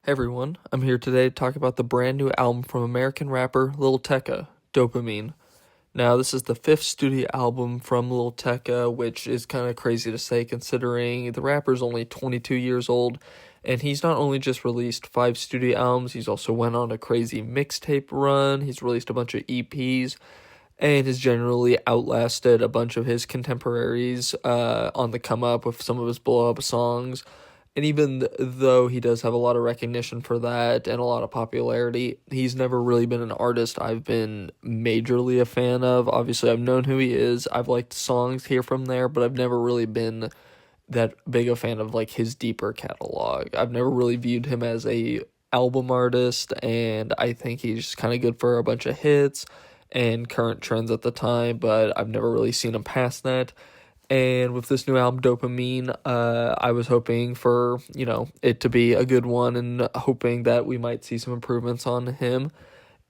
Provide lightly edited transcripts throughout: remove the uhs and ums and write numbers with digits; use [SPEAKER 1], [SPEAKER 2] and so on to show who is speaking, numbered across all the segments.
[SPEAKER 1] Hey everyone, I'm here today to talk about the brand new album from American rapper Lil Tecca, Dopamine. Now, this is the fifth studio album from Lil Tecca, which is kind of crazy to say considering the rapper's only 22 years old, and he's not only just released five studio albums, he's also went on a crazy mixtape run, he's released a bunch of EPs, and has generally outlasted a bunch of his contemporaries on the come up with some of his blow up songs. And even though he does have a lot of recognition for that and a lot of popularity, he's never really been an artist I've been majorly a fan of. Obviously, I've known who he is. I've liked songs here from there, but I've never really been that big a fan of like his deeper catalog. I've never really viewed him as a album artist, and I think he's kind of good for a bunch of hits and current trends at the time, but I've never really seen him past that. And with this new album, Dopamine, I was hoping for, it to be a good one and hoping that we might see some improvements on him.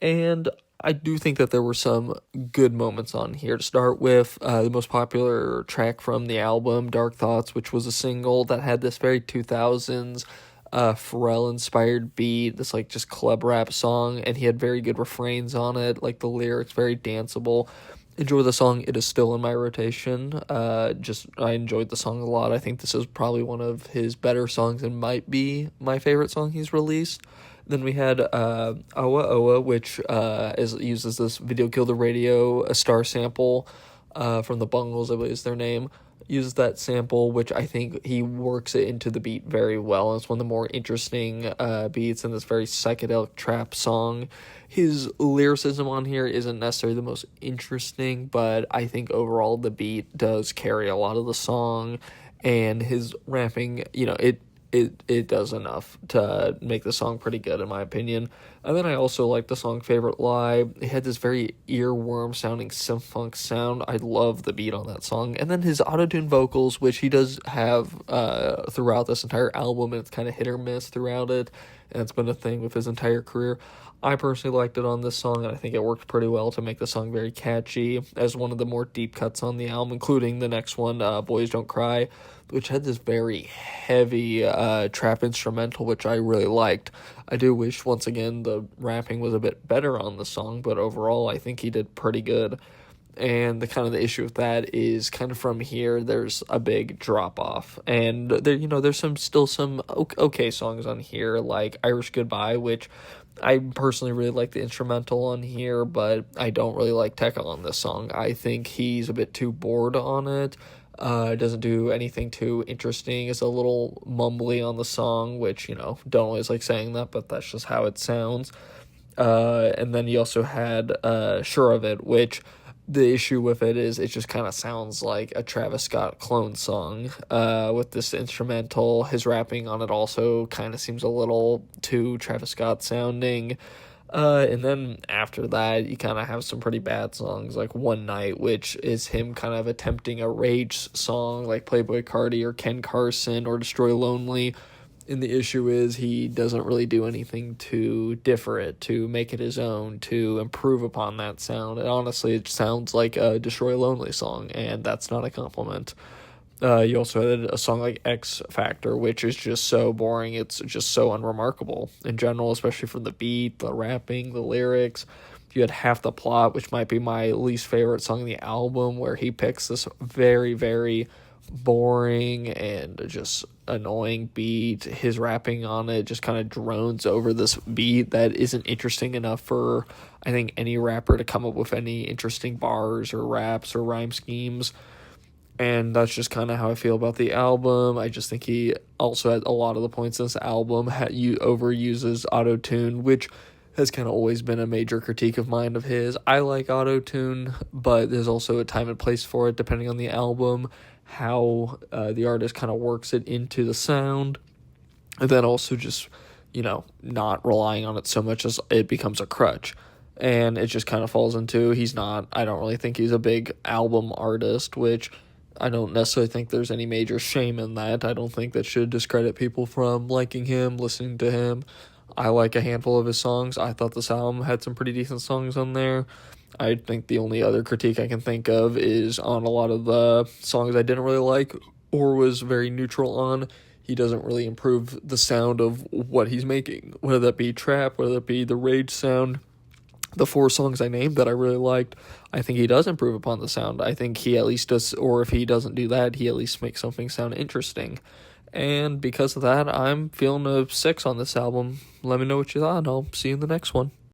[SPEAKER 1] And I do think that there were some good moments on here. To start with, the most popular track from the album, Dark Thoughts, which was a single that had this very 2000s Pharrell-inspired beat, this like just club rap song, and he had very good refrains on it, like the lyrics, very danceable. Enjoy the song. It is still in my rotation. I enjoyed the song a lot. I think this is probably one of his better songs and might be my favorite song he's released. Then we had Owa Owa, which uses this Video Kill the Radio, a star sample from the Bungles, I believe is their name. Uses that sample, which I think he works it into the beat very well. It's one of the more interesting beats in this very psychedelic trap song. His lyricism on here isn't necessarily the most interesting, but I think overall the beat does carry a lot of the song, and his rapping, it does enough to make the song pretty good in my opinion. And then I also like the song Favorite Lie. It had this very earworm sounding synth funk sound. I love the beat on that song. And then his autotune vocals, which he does have throughout this entire album, and it's kind of hit or miss throughout it, and it's been a thing with his entire career. I personally liked it on this song, and I think it worked pretty well to make the song very catchy as one of the more deep cuts on the album, including the next one, Boys Don't Cry, which had this very heavy trap instrumental, which I really liked. I do wish, once again, the rapping was a bit better on the song, but overall, I think he did pretty good. And the issue with that is kind of from here, there's a big drop off, and there's some okay songs on here, like Irish Goodbye, which I personally really like the instrumental on here, but I don't really like Tecca on this song. I think he's a bit too bored on it. Doesn't do anything too interesting. It's a little mumbly on the song, which, don't always like saying that, but that's just how it sounds. And then you also had Sure of It, which the issue with it is it just kind of sounds like a Travis Scott clone song with this instrumental. His rapping on it also kind of seems a little too Travis Scott sounding. And then after that, you kind of have some pretty bad songs like One Night, which is him kind of attempting a rage song like Playboy Cardi or Ken Carson or Destroy Lonely. And the issue is he doesn't really do anything to differ it, to make it his own, to improve upon that sound. And honestly, it sounds like a Destroy Lonely song, and that's not a compliment. You also had a song like X Factor, which is just so boring. It's just so unremarkable in general, especially from the beat, the rapping, the lyrics. You had Half the Plot, which might be my least favorite song in the album, where he picks this very, very boring and just annoying beat. His rapping on it just kind of drones over this beat that isn't interesting enough for, I think, any rapper to come up with any interesting bars or raps or rhyme schemes. And that's just kind of how I feel about the album. I just think he also, at a lot of the points in this album, overuses autotune, which has kind of always been a major critique of mine of his. I like autotune, but there's also a time and place for it depending on the album, how the artist kind of works it into the sound, and then also just, not relying on it so much as it becomes a crutch. And it just kind of falls into, I don't really think he's a big album artist, which I don't necessarily think there's any major shame in that. I don't think that should discredit people from liking him, listening to him. I like a handful of his songs. I thought this album had some pretty decent songs on there. I think the only other critique I can think of is on a lot of the songs I didn't really like or was very neutral on. he doesn't really improve the sound of what he's making, whether that be trap, whether that be the rage sound. The 4 songs I named that I really liked, I think he does improve upon the sound. I think he at least does, or if he doesn't do that, he at least makes something sound interesting. And because of that, I'm feeling a 6 on this album. Let me know what you thought, and I'll see you in the next one.